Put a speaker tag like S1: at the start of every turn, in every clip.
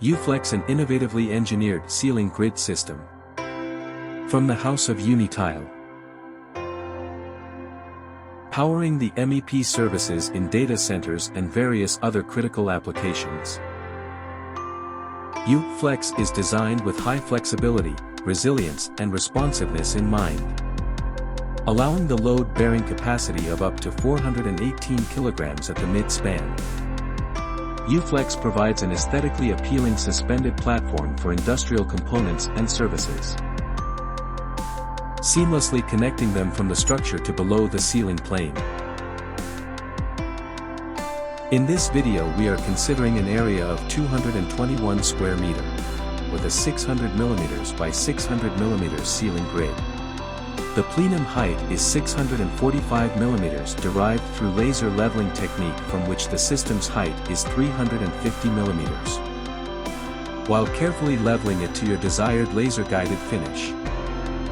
S1: UFlex, an innovatively engineered ceiling grid system. From the house of Unitile. Powering the MEP services in data centers and various other critical applications. UFlex is designed with high flexibility, resilience and responsiveness in mind. Allowing the load-bearing capacity of up to 418 kilograms at the mid-span. UFlex provides an aesthetically appealing suspended platform for industrial components and services, seamlessly connecting them from the structure to below the ceiling plane. In this video we are considering an area of 221 square meter, with a 600 mm by 600 mm ceiling grid. The plenum height is 645 mm derived through laser leveling technique, from which the system's height is 350 mm. While carefully leveling it to your desired laser-guided finish.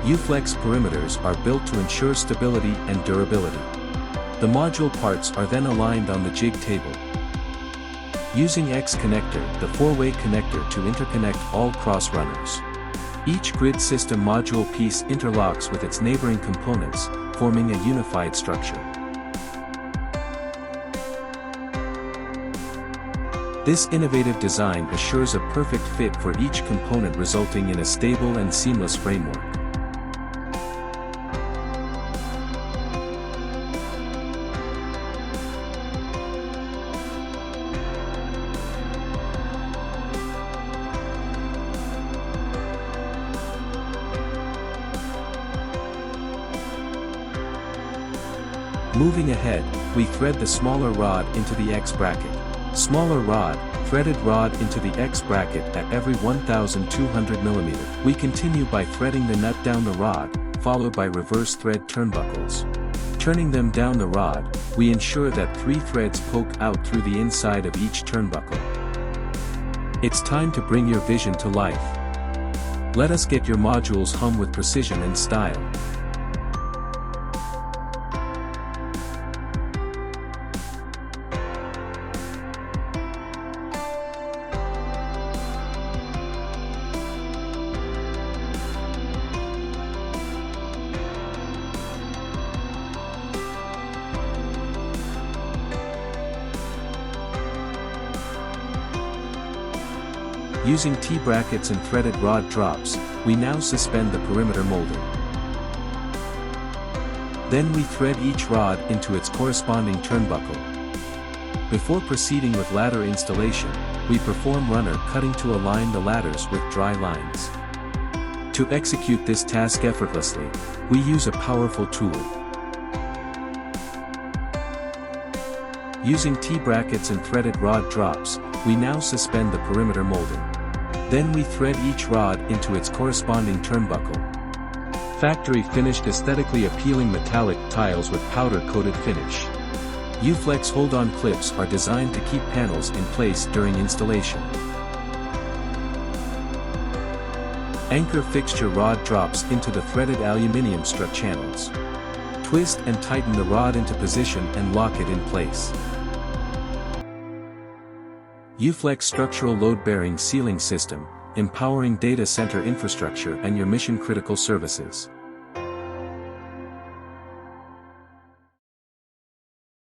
S1: UFlex perimeters are built to ensure stability and durability. The module parts are then aligned on the jig table. Using X connector, the 4-way connector to interconnect all cross runners. Each grid system module piece interlocks with its neighboring components, forming a unified structure. This innovative design assures a perfect fit for each component, resulting in a stable and seamless framework. Moving ahead, we thread the smaller rod into the X bracket. Smaller rod, threaded rod into the X bracket at every 1,200 mm. We continue by threading the nut down the rod, followed by reverse thread turnbuckles. Turning them down the rod, we ensure that 3 threads poke out through the inside of each turnbuckle. It's time to bring your vision to life. Let us get your modules hum with precision and style. Using T-brackets and threaded rod drops, we now suspend the perimeter molding. Then we thread each rod into its corresponding turnbuckle. Before proceeding with ladder installation, we perform runner cutting to align the ladders with dry lines. To execute this task effortlessly, we use a powerful tool. Using T-brackets and threaded rod drops, we now suspend the perimeter molding. Then we thread each rod into its corresponding turnbuckle. Factory finished aesthetically appealing metallic tiles with powder-coated finish. UFlex hold-on clips are designed to keep panels in place during installation. Anchor fixture rod drops into the threaded aluminium strut channels. Twist and tighten the rod into position and lock it in place. UFlex structural load-bearing ceiling system, empowering data center infrastructure and your mission-critical services.